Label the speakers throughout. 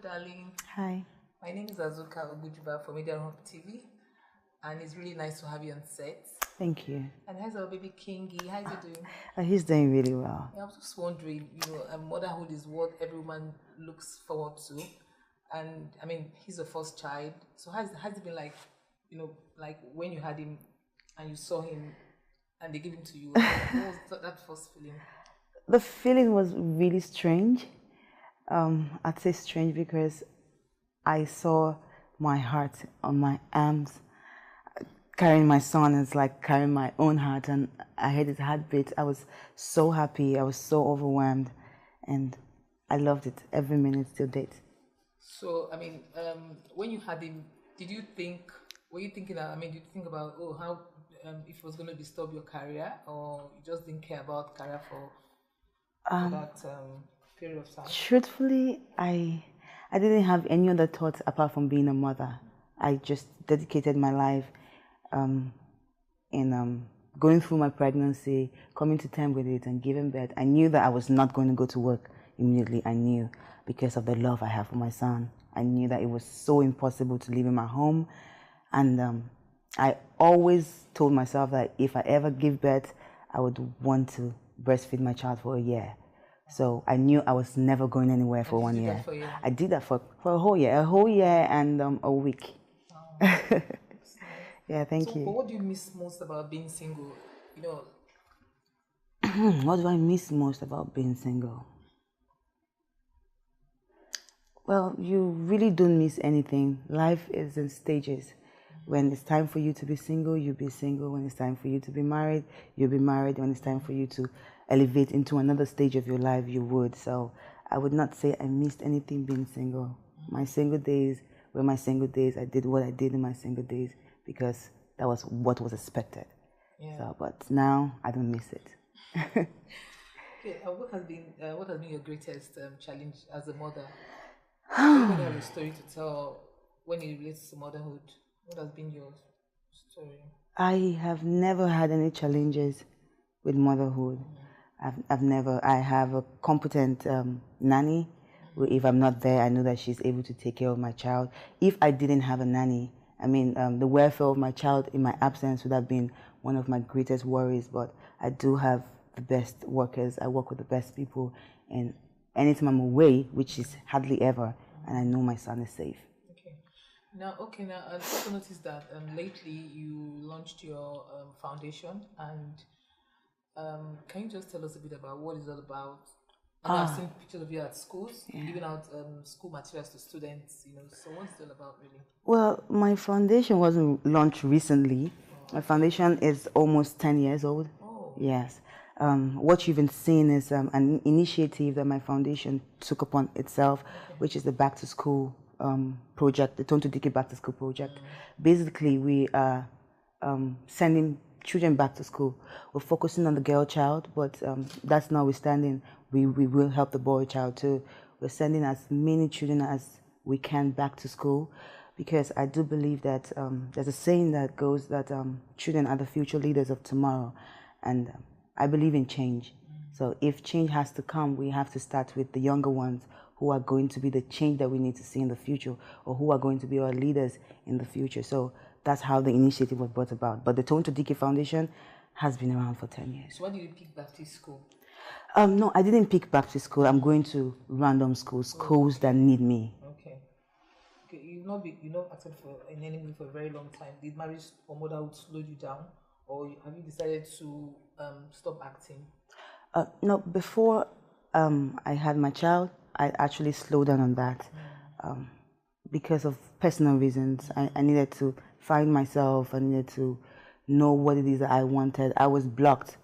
Speaker 1: darling.
Speaker 2: Hi.
Speaker 1: My name is Azuka Ogujuba from Mediaroomhub TV, and it's really nice to have you on set.
Speaker 2: Thank you.
Speaker 1: And how's our baby Kingy? How's he doing?
Speaker 2: He's doing really well.
Speaker 1: I was just wondering, motherhood is what every woman looks forward to, and I mean, he's the first child. So has it been like, like when you had him and you saw him and they gave him to you? What was that first feeling?
Speaker 2: The feeling was really strange. I'd say strange because I saw my heart on my arms. Carrying my son is like carrying my own heart, and I heard his heartbeat. I was so happy. I was so overwhelmed, and I loved it every minute till date.
Speaker 1: So, I mean, when you had him, did you think? Were you thinking? Did you think about how if it was going to disturb your career, or you just didn't care about career for that period of time?
Speaker 2: Truthfully, I didn't have any other thoughts apart from being a mother. I just dedicated my life in going through my pregnancy, coming to terms with it, and giving birth. I knew that I was not going to go to work immediately. I knew because of the love I have for my son. I knew that it was so impossible to leave him at home, and I always told myself that if I ever give birth, I would want to breastfeed my child for a year. So I knew I was never going anywhere for 1 year. I did that for a whole year and a week.
Speaker 1: Oh,
Speaker 2: yeah, thank you.
Speaker 1: But what do you miss most about being single?
Speaker 2: What do I miss most about being single? Well, you really don't miss anything. Life is in stages. When it's time for you to be single, you'll be single. When it's time for you to be married, you'll be married. When it's time for you to elevate into another stage of your life, you would. So I would not say I missed anything being single. My single days were my single days. I did what I did in my single days because that was what was expected.
Speaker 1: Yeah.
Speaker 2: So, but now I don't miss it.
Speaker 1: Okay, what has been your greatest challenge as a mother? Everybody has a story to tell when it relates to motherhood. What has been your story?
Speaker 2: I have never had any challenges with motherhood. I have a competent nanny. If I'm not there, I know that she's able to take care of my child. If I didn't have a nanny, the welfare of my child in my absence would have been one of my greatest worries. But I do have the best workers. I work with the best people. And anytime I'm away, which is hardly ever, and I know my son is safe.
Speaker 1: Now, I also noticed that lately you launched your foundation, and can you just tell us a bit about what it's all about? I've seen pictures of you at schools, giving out school materials to students, so what's it all about, really?
Speaker 2: Well, my foundation wasn't launched recently. My foundation is almost 10 years old.
Speaker 1: Oh.
Speaker 2: Yes. What you've been seeing is an initiative that my foundation took upon itself, which is the Back to School project, the Tonto Back to School project. Basically, we are sending children back to school. We're focusing on the girl child, but that's notwithstanding, we will help the boy child too. We're sending as many children as we can back to school, because I do believe that there's a saying that goes that children are the future leaders of tomorrow, and I believe in change. So if change has to come, we have to start with the younger ones who are going to be the change that we need to see in the future, or who are going to be our leaders in the future. So that's how the initiative was brought about. But the Tonto Foundation has been around for 10 years.
Speaker 1: So why did you pick Baptist school?
Speaker 2: No, I didn't pick Baptist school. I'm going to random schools that need me.
Speaker 1: Okay, you've not acted in any movie for a very long time. Did marriage or motherhood slow you down, or have you decided to stop acting?
Speaker 2: No, before I had my child, I actually slowed down on that because of personal reasons. I needed to find myself. I needed to know what it is that I wanted. I was blocked.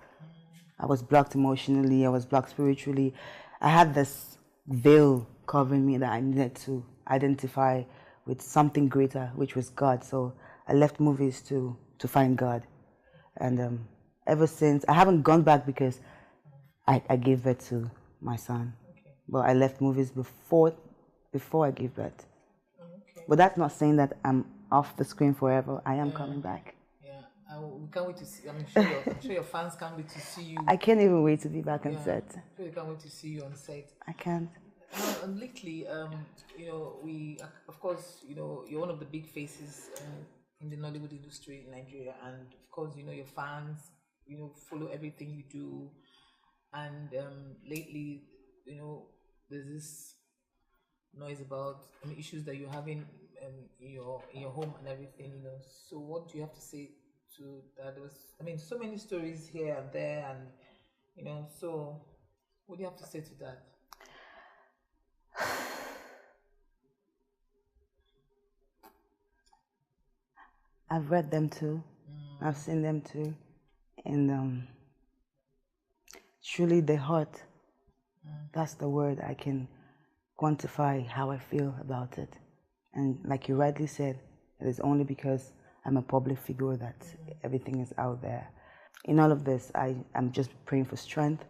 Speaker 2: I was blocked emotionally. I was blocked spiritually. I had this veil covering me that I needed to identify with something greater, which was God. So I left movies to find God. And ever since, I haven't gone back because I gave birth to my son.
Speaker 1: Okay.
Speaker 2: But I left movies before I gave birth.
Speaker 1: Okay.
Speaker 2: But that's not saying that I'm off the screen forever. I am coming back.
Speaker 1: Yeah, we can't wait to see. I'm sure your fans can't wait to see you.
Speaker 2: I can't even wait to be back on set.
Speaker 1: I'm sure they can't wait to see you on set.
Speaker 2: I can't.
Speaker 1: Lately, we, of course, you're one of the big faces in the Nollywood industry in Nigeria, and of course, your fans, follow everything you do, and lately, there's this noise about issues that you're having in your home and everything. So, what do you have to say to that? There was, so many stories here and there, and so what do you have to say to that?
Speaker 2: I've read them too. I've seen them too. And truly the hurt, that's the word I can quantify how I feel about it. And like you rightly said, it is only because I'm a public figure that everything is out there. In all of this, I'm just praying for strength.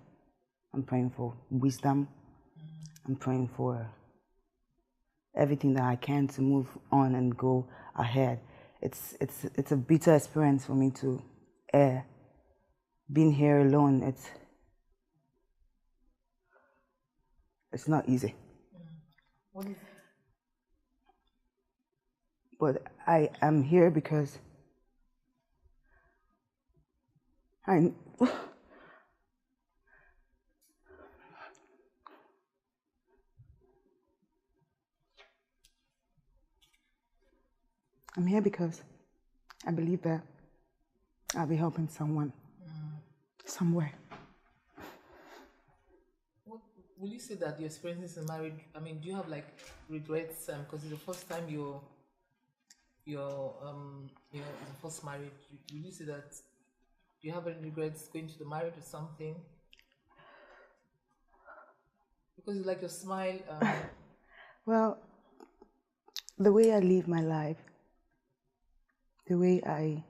Speaker 2: I'm praying for wisdom. I'm praying for everything that I can to move on and go ahead. It's a bitter experience for me to air. Being here alone, it's not easy.
Speaker 1: What is
Speaker 2: But I am here because I'm here because I believe that I'll be helping someone somewhere.
Speaker 1: What will you say that your experiences in marriage? Do you have like regrets? Because it's the first time you're the first marriage. Will you say that? Do you have any regrets going to the marriage or something? Because you like your smile.
Speaker 2: Well, the way I live my life, the way I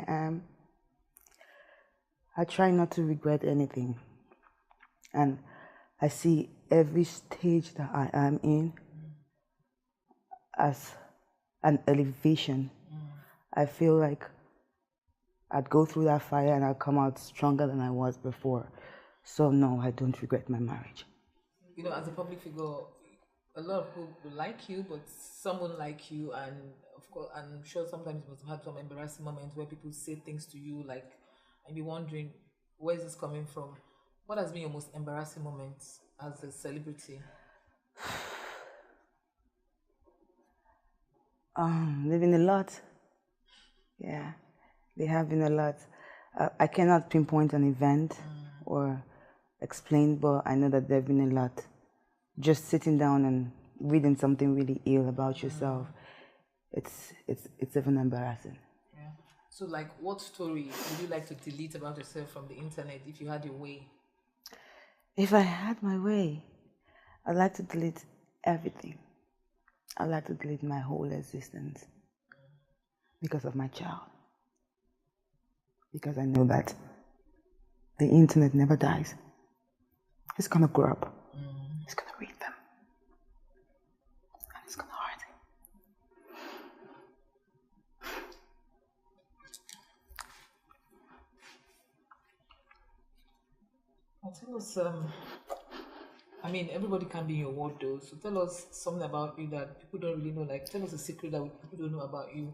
Speaker 2: am, I try not to regret anything. And I see every stage that I am in as an elevation. I feel like I'd go through that fire and I'd come out stronger than I was before. So no, I don't regret my marriage.
Speaker 1: As a public figure, a lot of people will like you, but some won't like you, and of course, I'm sure sometimes you must have had some embarrassing moments where people say things to you, like, and be wondering, where is this coming from? What has been your most embarrassing moment as a celebrity?
Speaker 2: Living a lot. Yeah, they have been a lot. I cannot pinpoint an event or explain, but I know that there have been a lot. Just sitting down and reading something really ill about yourself, it's even embarrassing.
Speaker 1: Yeah. So, like, what story would you like to delete about yourself from the internet if you had your way?
Speaker 2: If I had my way, I'd like to delete everything. I'd like to delete my whole existence because of my child. Because I know that the internet never dies. It's gonna grow up. It's gonna read them. And it's gonna hurt him.
Speaker 1: Tell us, everybody can be in your world though, so tell us something about you that people don't really know. Like, tell us a secret that people don't know about you.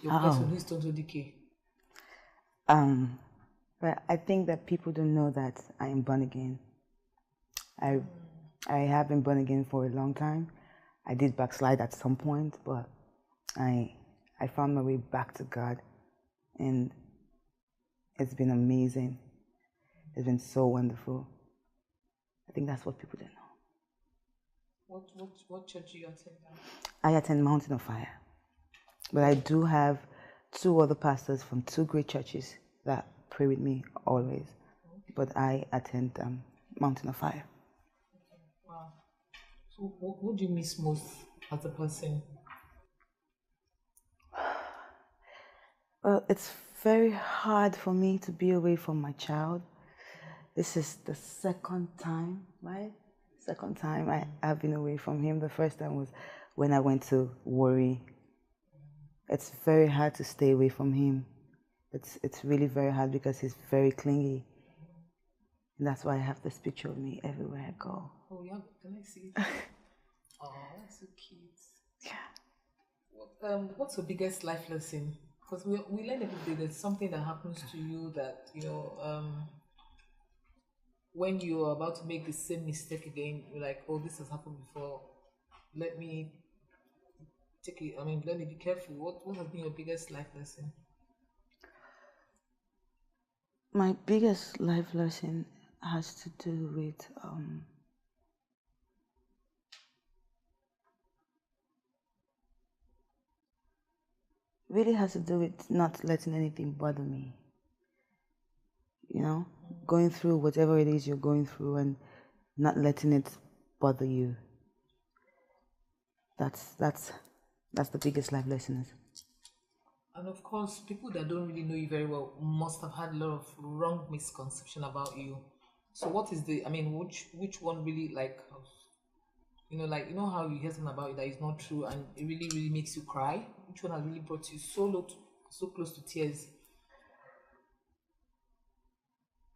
Speaker 1: Your person who is tonto dikeh.
Speaker 2: But I think that people don't know that I am born again. I have been born again for a long time. I did backslide at some point, but I found my way back to God, and it's been amazing. It's been so wonderful. I think that's what people don't know.
Speaker 1: What church do you attend?
Speaker 2: I attend Mountain of Fire, but I do have 2 other pastors from 2 great churches that pray with me always. But I attend Mountain of Fire.
Speaker 1: Wow. So what do you miss most as a person?
Speaker 2: Well, it's very hard for me to be away from my child. This is the second time, right? Second time I have been away from him. The first time was when I went to Warri. It's very hard to stay away from him. It's really very hard because he's very clingy. And that's why I have this picture of me everywhere I go.
Speaker 1: Oh, yeah. Can I see it? Oh, that's so cute.
Speaker 2: Yeah.
Speaker 1: What's your biggest life lesson? Because we learn every day there's something that happens to you that, when you're about to make the same mistake again, you're like, oh, this has happened before. Let me let me be careful. What has been your biggest life lesson?
Speaker 2: My biggest life lesson has to do with really has to do with not letting anything bother me. Going through whatever it is you're going through and not letting it bother you. That's the biggest life lesson.
Speaker 1: And of course, people that don't really know you very well must have had a lot of wrong misconception about you. So what is which one really how you hear something about you that is not true and it really, really makes you cry? Which one has really brought you so close to tears?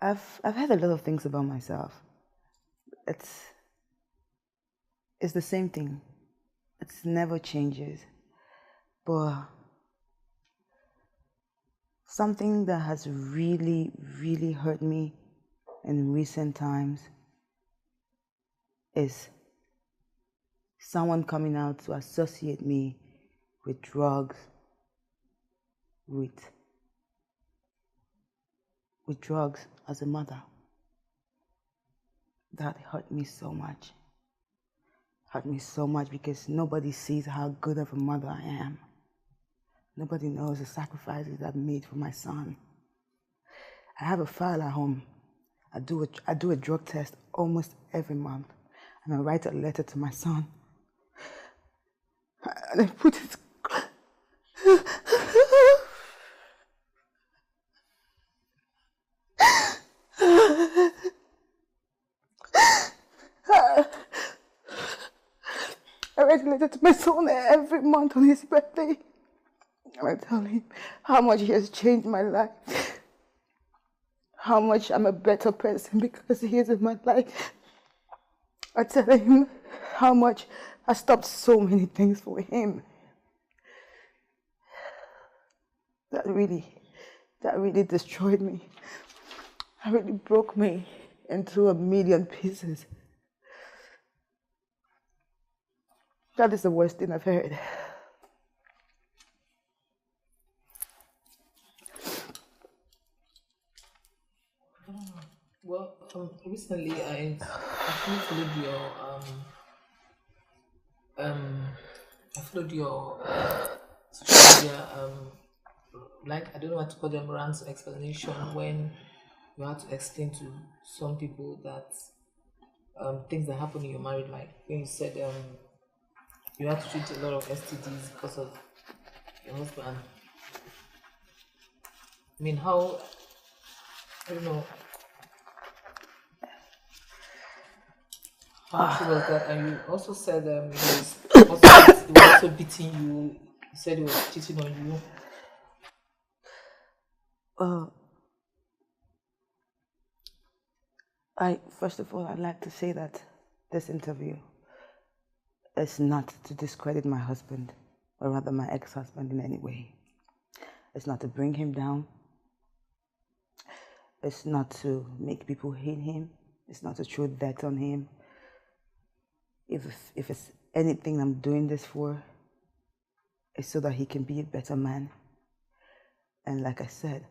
Speaker 2: I've heard a lot of things about myself. It's the same thing. It never changes. But something that has really, really hurt me in recent times is someone coming out to associate me with drugs, with drugs as a mother. That hurt me so much. Hurt me so much because nobody sees how good of a mother I am. Nobody knows the sacrifices I've made for my son. I have a file at home. I do a drug test almost every month, and I write a letter to my son. And I put it. I write a letter to my son every month on his birthday. I tell him how much he has changed my life. How much I'm a better person because he is in my life. I tell him how much I stopped so many things for him. That really destroyed me. That really broke me into a million pieces. That is the worst thing I've heard.
Speaker 1: Well, recently I actually followed your social media I don't know what to call them, rants explanation, when you had to explain to some people that things that happen in your married life. When you said you had to treat a lot of STDs because of your husband. How, I don't know, how true was that? And you also said he was also beating you. He said he was cheating on you.
Speaker 2: First of all, I'd like to say that this interview is not to discredit my husband, or rather my ex-husband in any way. It's not to bring him down. It's not to make people hate him. It's not to throw dirt on him. If it's anything I'm doing this for, it's so that he can be a better man. And like I said,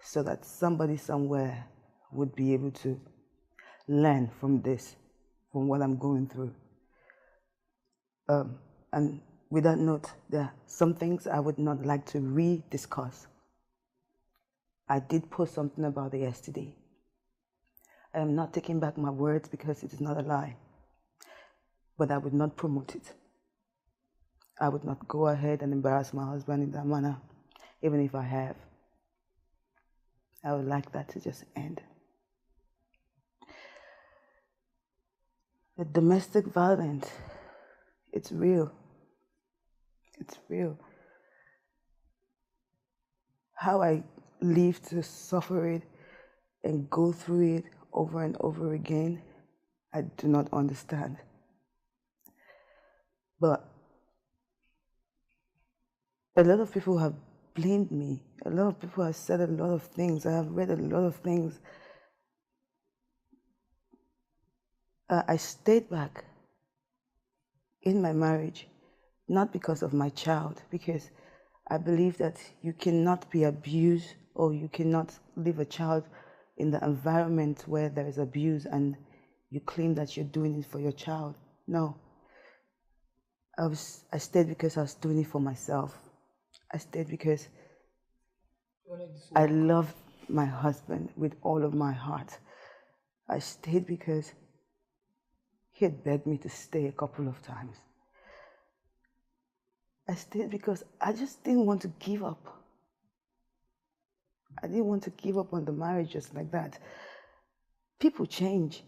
Speaker 2: so that somebody somewhere would be able to learn from this, from what I'm going through. And with that note, there are some things I would not like to re-discuss. I did post something about it yesterday. I am not taking back my words because it is not a lie. But I would not promote it. I would not go ahead and embarrass my husband in that manner, even if I have. I would like that to just end. The domestic violence, it's real. It's real. How I live to suffer it and go through it over and over again. I do not understand. But a lot of people have blamed me. A lot of people have said a lot of things. I have read a lot of things. I stayed back in my marriage, not because of my child, because I believe that you cannot be abused or you cannot leave a child in the environment where there is abuse and you claim that you're doing it for your child. No. I stayed because I was doing it for myself. I stayed because I loved my husband with all of my heart. I stayed because he had begged me to stay a couple of times. I stayed because I just didn't want to give up. I didn't want to give up on the marriage just like that. People change.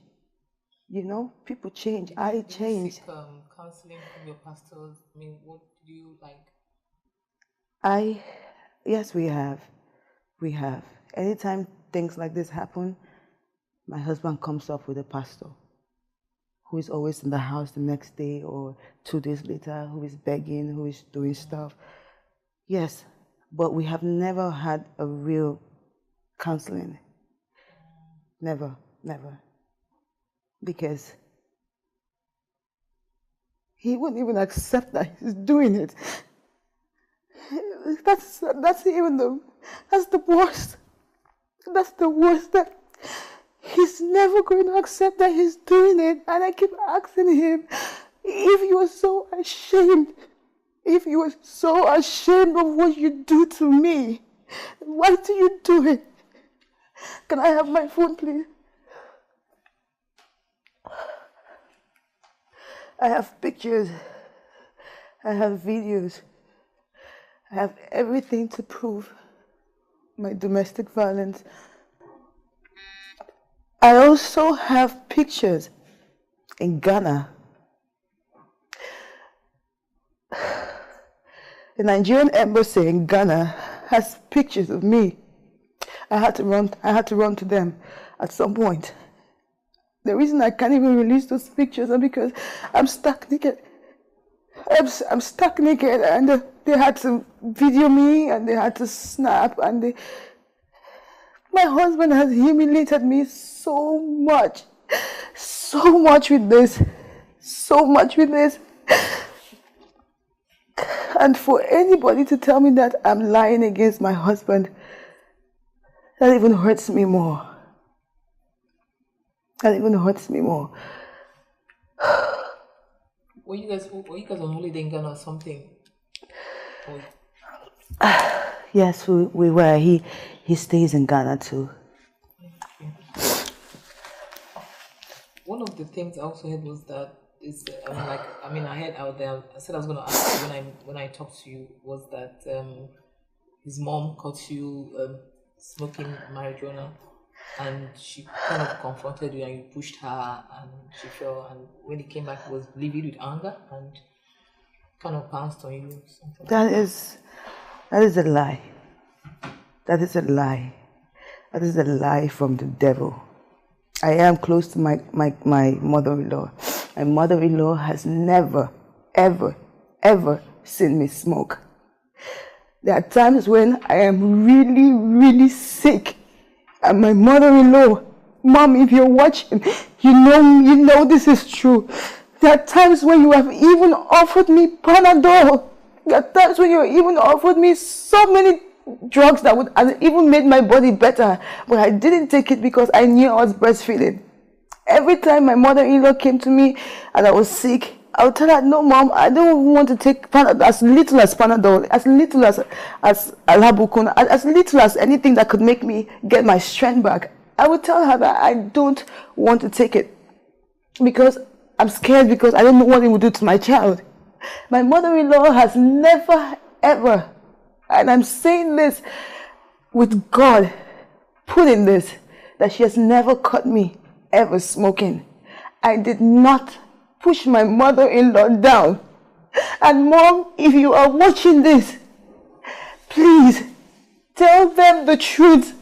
Speaker 2: You know, people change. I changed.
Speaker 1: Did you seek counseling from your pastors? I mean, what do you like?
Speaker 2: Yes, we have. We have. Anytime things like this happen, my husband comes up with a pastor who is always in the house the next day or 2 days later, who is begging, who is doing stuff. Yes, but we have never had a real counseling. Never, never. Because he wouldn't even accept that he's doing it. That's the worst. That's the worst. That he's never going to accept that he's doing it. And I keep asking him, if you are so ashamed, if you are so ashamed of what you do to me, why do you do it? Can I have my phone, please? I have pictures. I have videos. I have everything to prove my domestic violence. I also have pictures in Ghana. The Nigerian embassy in Ghana has pictures of me. I had to run to them at some point. The reason I can't even release those pictures is because I'm stuck naked. I'm stuck naked, and they had to video me, and they had to snap, and my husband has humiliated me so much with this, and for anybody to tell me that I'm lying against my husband, that even hurts me more. That even hurts me more.
Speaker 1: Were you guys on holiday in Ghana or something?
Speaker 2: Yes, we were. He stays in Ghana too.
Speaker 1: Okay. One of the things I also heard was that I heard out there. I said I was going to ask you when I talked to you was that his mom caught you smoking marijuana. And she kind of confronted you and you pushed her and she fell, and when he came back he was livid with anger and kind of pounced on you.
Speaker 2: That is a lie. That is a lie. That is a lie from the devil. I am close to my mother-in-law. My mother-in-law has never, ever, ever seen me smoke. There are times when I am really, really sick. And my mother-in-law, Mom, if you're watching, you know this is true. There are times when you have even offered me Panadol. There are times when you have even offered me so many drugs that would have even made my body better. But I didn't take it because I knew I was breastfeeding. Every time my mother-in-law came to me and I was sick, I would tell her, no, Mom, I don't want to take Panadol, as little as Panadol, as little as Alabukun, as little as anything that could make me get my strength back. I would tell her that I don't want to take it because I'm scared, because I don't know what it will do to my child. My mother-in-law has never, ever, and I'm saying this with God, put in this, that she has never caught me ever smoking. I did not push my mother-in-law down. And Mom, if you are watching this, please tell them the truth.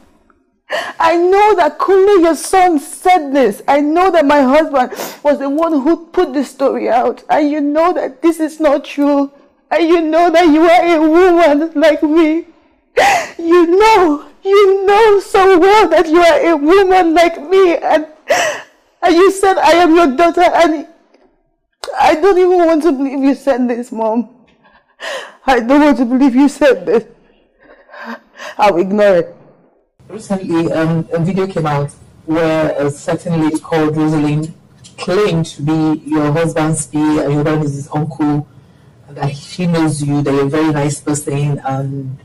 Speaker 2: I know that Kunle, your son, said this. I know that my husband was the one who put this story out. And you know that this is not true. And you know that you are a woman like me. You know so well that you are a woman like me. And you said I am your daughter. And I don't even want to believe you said this, Mom. I don't want to believe you said this. I'll ignore it.
Speaker 1: Recently, a video came out where a certain lady called Rosalind claimed to be your husband's PA and your husband is his uncle, and that she knows you, that you're a very nice person, and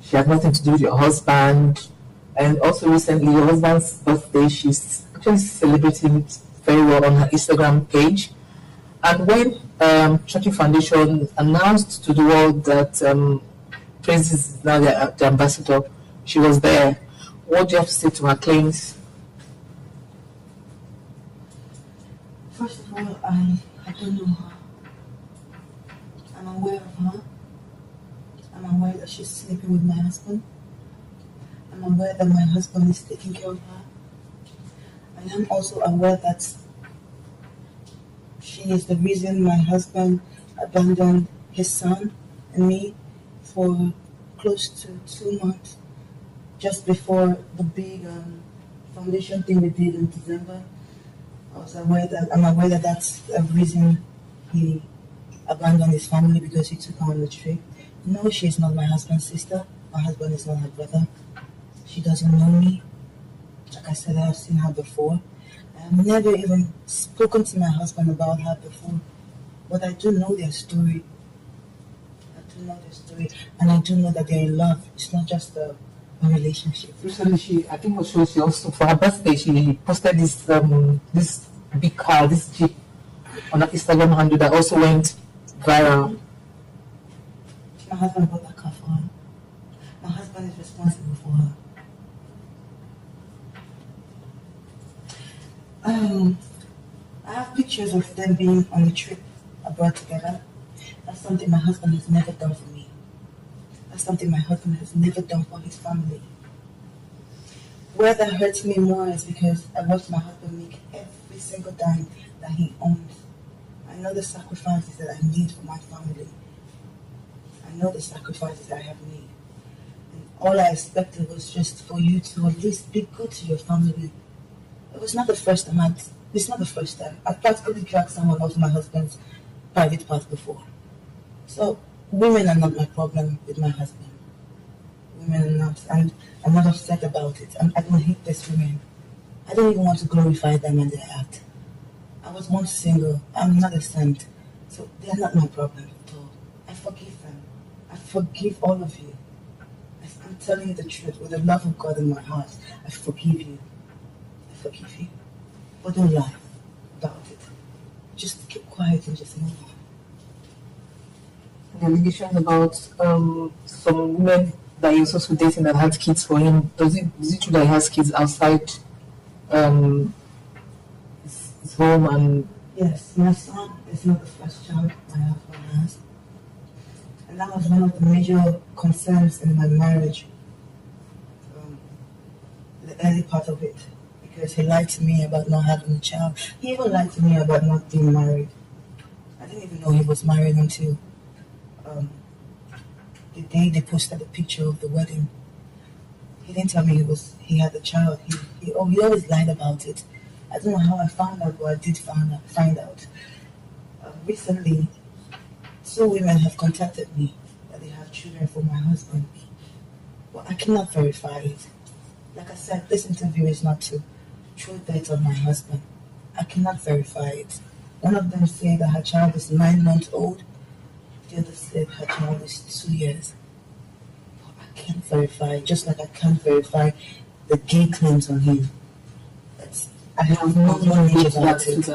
Speaker 1: she had nothing to do with your husband. And also recently, your husband's birthday, she's actually celebrating it very well on her Instagram page. And when Churchill Foundation announced to the world that Prince is now the ambassador, she was there. What do you have to say to her claims?
Speaker 2: First of all, I don't know her. I'm aware of her. I'm aware that she's sleeping with my husband. I'm aware that my husband is taking care of her. I am also aware that she is the reason my husband abandoned his son and me for close to 2 months. Just before the big foundation thing we did in December, I'm aware that that's the reason he abandoned his family, because he took her on the trip. No, she is not my husband's sister. My husband is not her brother. She doesn't know me. Like I said, I have seen her before. I have never even spoken to my husband about her before. But I do know their story. And I do know that they're in love. It's not just a relationship.
Speaker 1: Recently, I think she also, for her birthday, she posted this this big car, this Jeep, on her Instagram handle that also went viral.
Speaker 2: My husband bought that car for her. My husband is responsible for her. I have pictures of them being on a trip abroad together. That's something my husband has never done for me. That's something my husband has never done for his family. Where that hurts me more is because I watch my husband make every single dime that he owns. I know the sacrifices that I need for my family. I know the sacrifices that I have made. And all I expected was just for you to at least be good to your family. It was not the first time. It's not the first time. I've practically dragged someone off my husband's private part before. So, women are not my problem with my husband. Women are not. And I'm not upset about it. I don't hate these women. I don't even want to glorify them and their act. I was once single. I'm not a saint. So, they are not my problem at all. I forgive them. I forgive all of you. I'm telling you the truth. With the love of God in my heart, I forgive you. I forgive you. But don't lie about it. Just keep quiet and just move on.
Speaker 1: The allegations about some women that he was also dating that had kids for him. Is it true that he has kids outside his home? And
Speaker 2: yes, my son is not the first child my husband has, and that was one of the major concerns in my marriage. The early part of it, because he lied to me about not having a child. He even lied to me about not being married. I didn't even know he was married until the day they posted the picture of the wedding. He didn't tell me he had a child. He always lied about it. I don't know how I found out, but I did find out. Recently, 2 women have contacted me that they have children for my husband. But I cannot verify it. Like I said, this interview is not to throw dirt on my husband. I cannot verify it. One of them said that her child is 9 months old. The other said her child is 2 years. But I can't verify it, just like I can't verify the gay claims on him. I have no knowledge about it.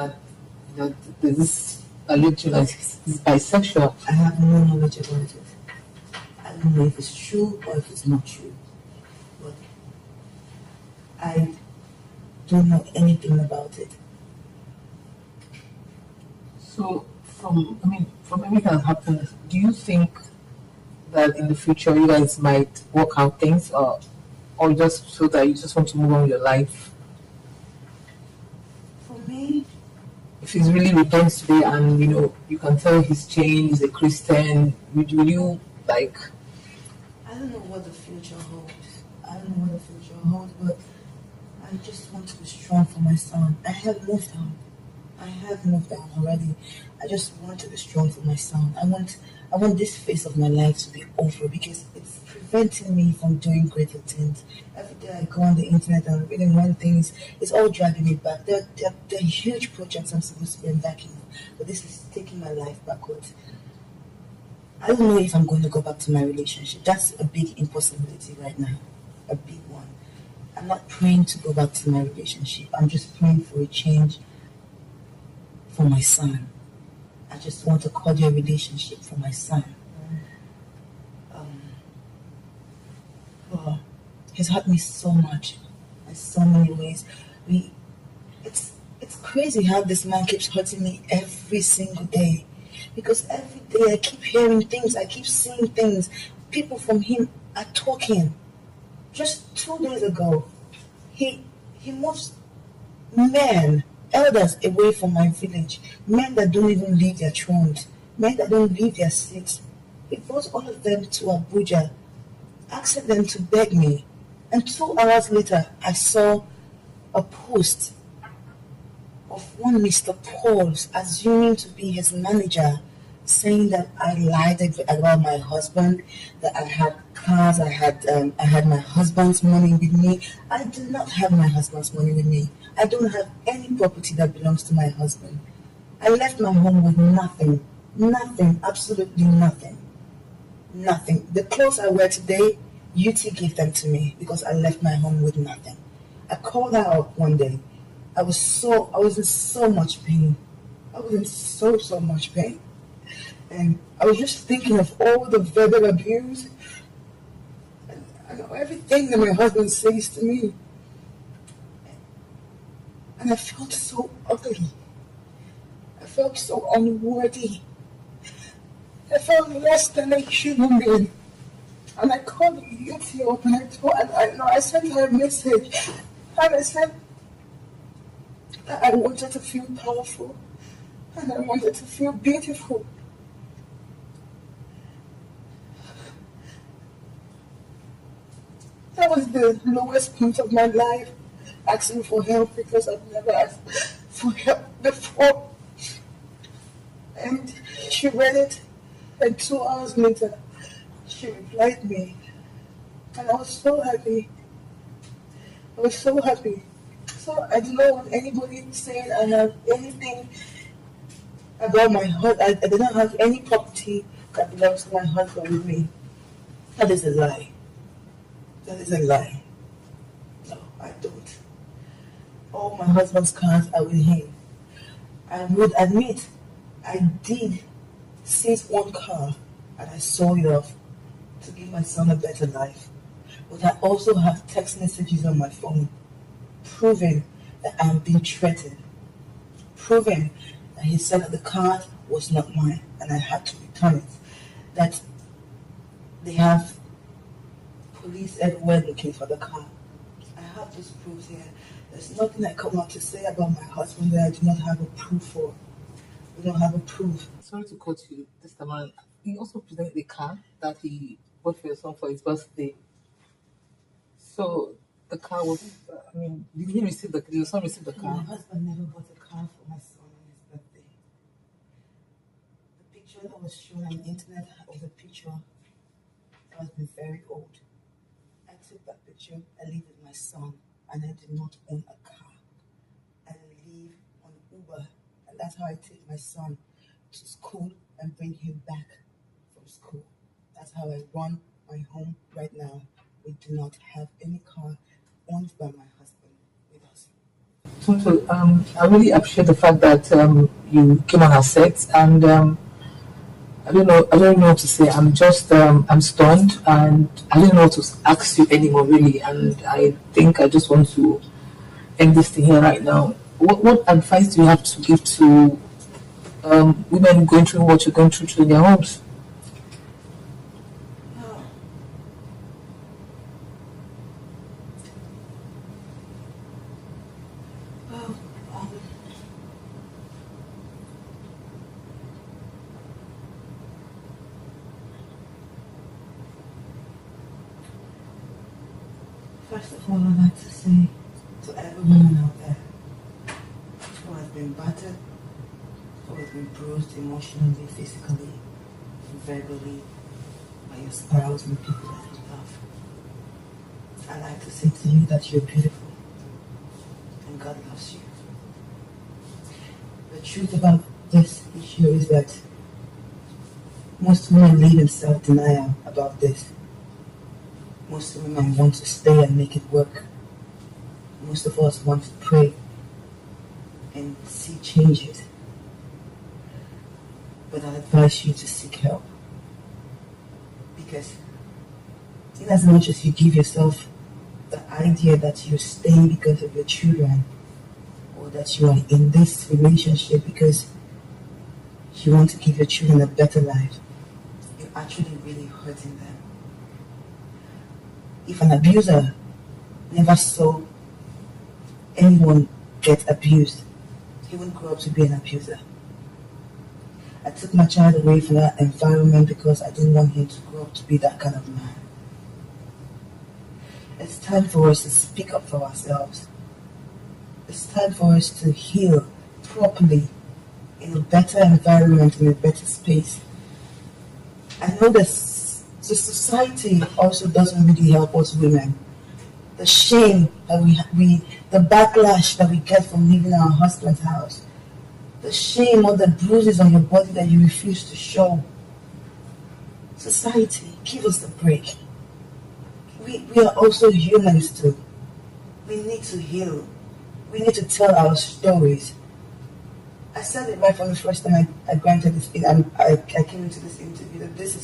Speaker 1: That this alleged that he's bisexual.
Speaker 2: I have no knowledge about it. I don't know if it's true or if it's not true. But I don't know anything about it.
Speaker 1: So, from everything that happened, do you think that in the future you guys might work out things, or or just feel that you just want to move on with your life?
Speaker 2: For me,
Speaker 1: if he's really repents today and you can tell he's changed, he's a Christian, would you like?
Speaker 2: I don't know what the future holds. But I just want to be strong for my son. I have moved on already. I just want to be strong for my son. I want this phase of my life to be over because it's preventing me from doing greater things. Every day I go on the internet and reading one things, it's all dragging me back. There are huge projects I'm supposed to be embarking on, but this is taking my life backwards. I don't know if I'm going to go back to my relationship. That's a big impossibility right now, a big one. I'm not praying to go back to my relationship. I'm just praying for a change for my son. I just want a cordial relationship for my son. He's hurt me so much in so many ways. It's crazy how this man keeps hurting me every single day. Because every day I keep hearing things, I keep seeing things. People from him are talking. Just 2 days ago, he moves men, elders away from my village. Men that don't even leave their thrones. Men that don't leave their seats. He brought all of them to Abuja, asking them to beg me. And 2 hours later, I saw a post of one Mr. Pauls assuming to be his manager, saying that I lied about my husband, that I had cars, I had my husband's money with me. I do not have my husband's money with me. I don't have any property that belongs to my husband. I left my home with nothing, absolutely nothing. The clothes I wear today, UT gave them to me because I left my home with nothing. I called her up one day. I was in so much pain. I was in so much pain. And I was just thinking of all the verbal abuse and everything that my husband says to me. And I felt so ugly. I felt so unworthy. I felt less than a human being. And I called Yeti up and I sent her a message. And I said that I wanted to feel powerful. And I wanted to feel beautiful. That was the lowest point of my life, asking for help because I've never asked for help before. And she read it, and 2 hours later, she replied me. And I was so happy. So I do not want anybody saying I have anything about my husband. I do not have any property that belongs to my husband with me. That is a lie. No, I don't. All my husband's cars are with him. I would admit I did seize one car and I sold it off to give my son a better life. But I also have text messages on my phone proving that I'm being threatened. Proving that he said that the car was not mine and I had to return it. That they have police everywhere looking for the car. I have those proofs here. There's nothing I come out to say about my husband that I do not have a proof for. We don't have a proof.
Speaker 1: Sorry to cut you this time around. He also presented the car that he bought for your son for his birthday. So the car was, did your son receive the car?
Speaker 2: My husband never bought a car for my son on his birthday. The picture that was shown on the internet was a picture that has been very old. I took that picture, I live with my son, and I did not own a car. I live on Uber, and that's how I take my son to school and bring him back from school. That's how I run my home right now. We do not have any car owned by my husband with us.
Speaker 1: Tonto, I really appreciate the fact that you came on our set, and I don't know what to say. I'm just I'm stunned, and I don't know what to ask you anymore, really. And I think I just want to end this thing here right now. What advice do you have to give to women going through what you're going through in their homes?
Speaker 2: First of all, I'd like to say to every woman out there who has been battered, who has been bruised emotionally, physically, verbally by your spouse and people that you love, I'd like to say to you that you're beautiful and God loves you. The truth about this issue is that most women live in self-denial about this. Most women want to stay and make it work. Most of us want to pray and see changes. But I advise you to seek help. Because in as much as you give yourself the idea that you're staying because of your children, or that you are in this relationship because you want to give your children a better life, you're actually really hurting them. If an abuser never saw anyone get abused, he wouldn't grow up to be an abuser. I took my child away from that environment because I didn't want him to grow up to be that kind of man. It's time for us to speak up for ourselves. It's time for us to heal properly in a better environment, in a better space. I know that the society also doesn't really help us women. The shame that the backlash that we get from leaving our husband's house, the shame or the bruises on your body that you refuse to show. Society, give us a break. We are also humans too. We need to heal. We need to tell our stories. I said it right from the first time I granted this. I came into this interview that this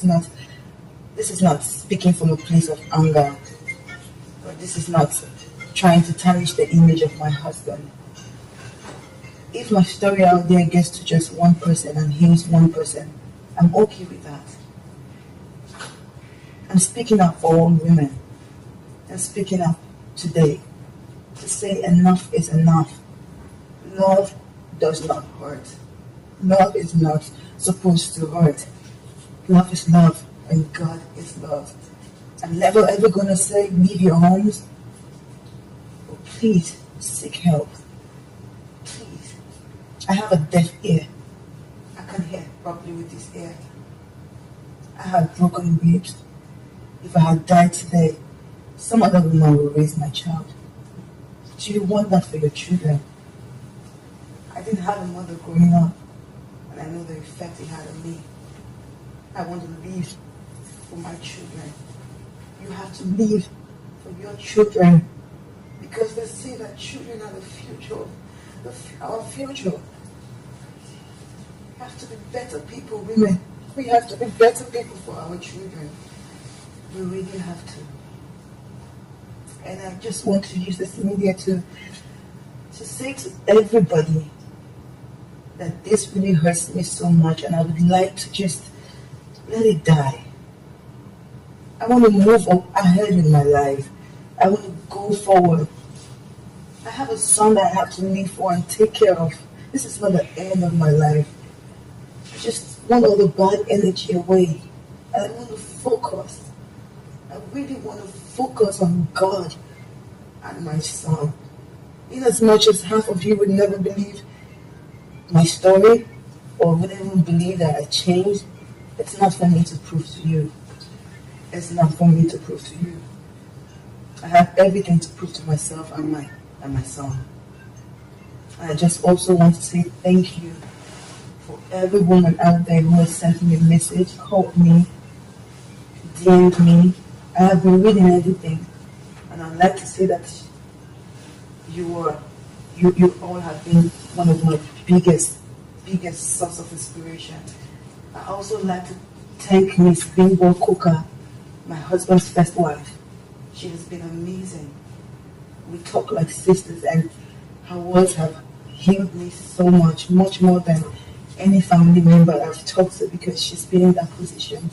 Speaker 2: is not speaking from a place of anger, or this is not trying to tarnish the image of my husband. If my story out there gets to just one person and heals one person, I'm okay with that. I'm speaking up for all women. I'm speaking up today to say enough is enough. Love does not hurt. Love is not supposed to hurt. Love is love, and God is love. I'm never ever going to say leave your homes. But please seek help. Please. I have a deaf ear. I can hear properly with this ear. I have broken ribs. If I had died today, some other woman will raise my child. Do you want that for your children? I didn't have a mother growing up, and I know the effect it had on me. I want to live for my children. You have to live for your children, because they say that children are the future, our future. We have to be better people, women. We have to be better people for our children. We really have to. And I just want to use this media to say to everybody that this really hurts me so much, and I would like to just let it die. I want to move ahead in my life. I want to go forward. I have a son that I have to live for and take care of. This is not the end of my life. I just want all the bad energy away. And I want to focus. I really want to focus on God and my son. In as much as half of you would never believe my story or wouldn't even believe that I changed, it's not for me to prove to you. It's not for me to prove to you. I have everything to prove to myself and my son. And I just also want to say thank you for every woman out there who has sent me a message, called me, DM'd me. I have been reading everything, and I'd like to say that you all have been one of my biggest source of inspiration. I also like to thank Miss Bimbo Coker, my husband's first wife. She has been amazing. We talk like sisters, and her words have healed me so much, much more than any family member I've talked to, because she's been in that position.